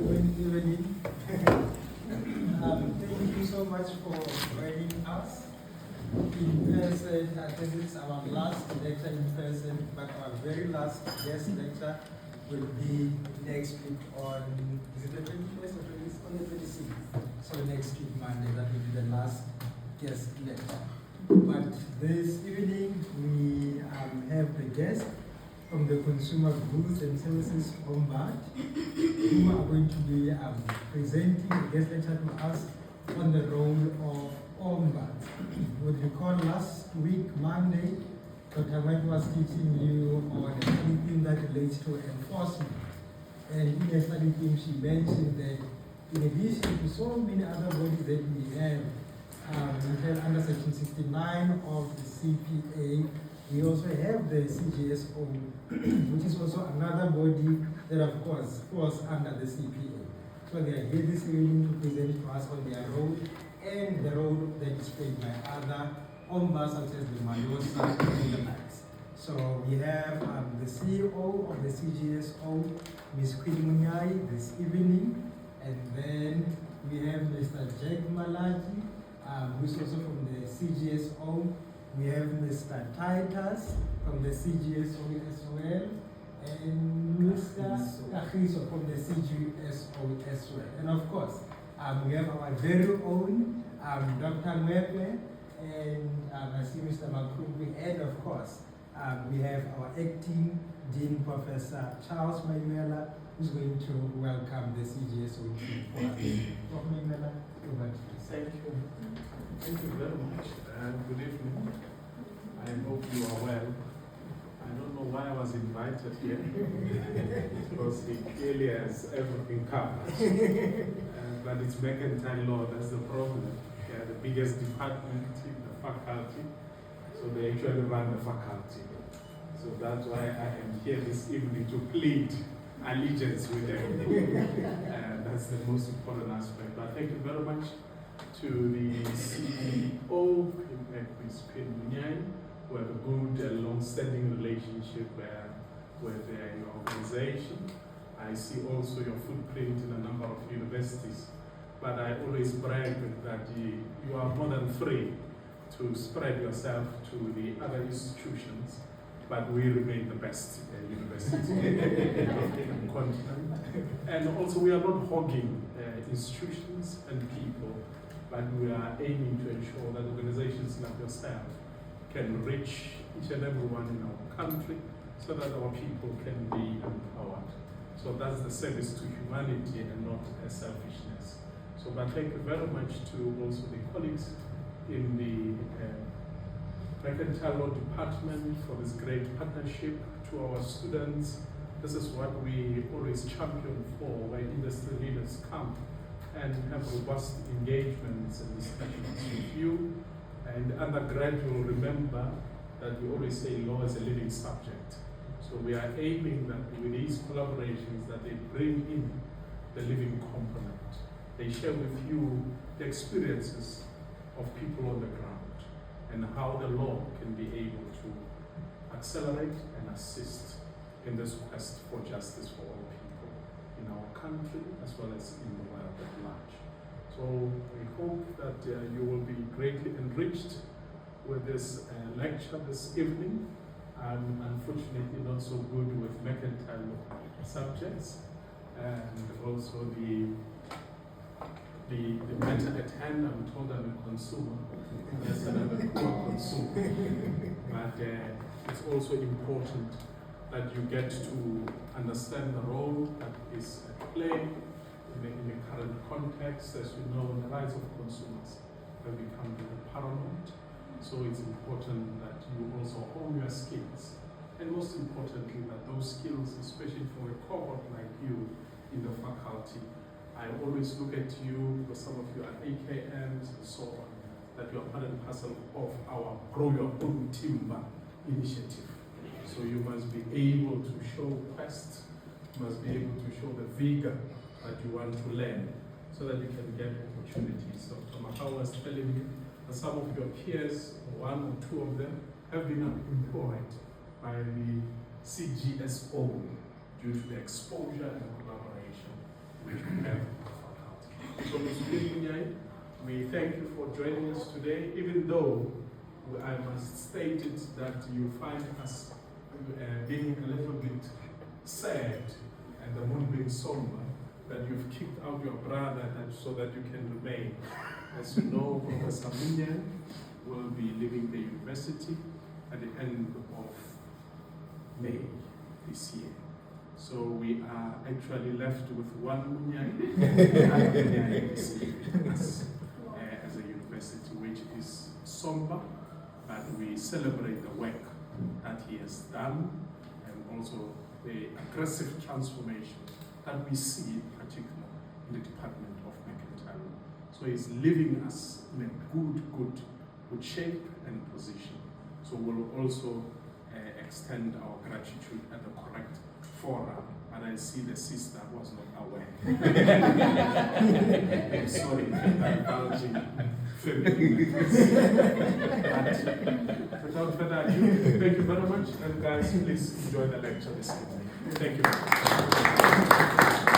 Good evening. Thank you so much for joining us in person. I think it's our last lecture in person, but our very last guest lecture will be next week on, is it the 21st or 20th? On the 26th. So next week, Monday, that will be the last guest lecture. But this evening, we have the guest from the Consumer Goods and Services Ombud, who are going to be presenting a guest lecture to us on the role of Ombud. What we recall last week, Monday, Dr. Mike was teaching you on anything that relates to enforcement. And in the study team, she mentioned that in addition to so many other bodies that we have, under Section 69 of the CPA, we also have the CGSO, which is also another body that, of course, falls under the CPA. So they are here this evening to present to us on their role and the role that is played by other ombuds such as the Mayosa and the likes. So we have the CEO of the CGSO, Ms. Munyai, this evening, and then we have Mr. Jack Malaji, who is also from the CGSO. We have Mr. Titus from the CGSO as well, and Mr. Achiso from the CGSO as well. And of course, we have our very own Dr. Mwepe, and I see Mr. Makrumbi, and of course, we have our acting Dean, Professor Charles Maimela, who's going to welcome the CGSO team for us. Prof. Maimela, over to you. Thank you. Thank you very much, and good evening. I hope you are well. I don't know why I was invited here, because he clearly has everything covered. But it's mercantile law, that's the problem. They are the biggest department in the faculty, so they actually run the faculty. So that's why I am here this evening to plead allegiance with them. That's the most important aspect. But thank you very much to the CEO, Ms. Munyai, who have a good, long-standing relationship with your organization. I see also your footprint in a number of universities. But I always brag that you are more than free to spread yourself to the other institutions, but we remain the best universities in the African continent. And also we are not hogging institutions and people, but we are aiming to ensure that organizations like yourself can reach each and everyone in our country so that our people can be empowered. So that's the service to humanity and not a selfishness. So, but thank you very much to also the colleagues in the Mercantile Law Department for this great partnership, to our students. This is what we always champion for when industry leaders come and have robust engagements and discussions with you. And undergrad, you'll remember that we always say law is a living subject. So we are aiming that with these collaborations that they bring in the living component. They share with you the experiences of people on the ground and how the law can be able to accelerate and assist in this quest for justice for all people in our country as well as in the world at large. So we hope that you will be greatly enriched with this lecture this evening. I'm unfortunately not so good with mercantile subjects, and also the matter at hand. I'm told I'm a consumer. Yes, and I'm a poor consumer. But it's also important that you get to understand the role that is at play in the current context. As you know, the rights of consumers have become very paramount. So it's important that you also hone your skills. And most importantly, that those skills, especially for a cohort like you in the faculty, I always look at you, because some of you are AKMs and so on, that you are part and parcel of our Grow Your Own Timber initiative. So you must be able to show quest, you must be able to show the vigor that you want to learn, so that you can get opportunities. So Tomahau was telling me that some of your peers, one or two of them, have been employed by the CGSO due to the exposure and collaboration. which we have of our county. So, Mr. Munyai, we thank you for joining us today, even though I must state it that you find us being a little bit sad and the mood being somber, that you've kicked out your brother so that you can remain. As you know, Professor Munyai will be leaving the university at the end of May this year. So we are actually left with one Munyai, and Munyai is leaving us as a university, which is somber, but we celebrate the work that he has done and also the aggressive transformation that we see, particularly in the Department of Mercantile. So he's leaving us in a good shape and position. So we'll also extend our gratitude at the correct forum. And I see the sister was not aware. I'm sorry for divulging family matters. But without further ado, thank you very much. And guys, please enjoy the lecture this evening. Thank you.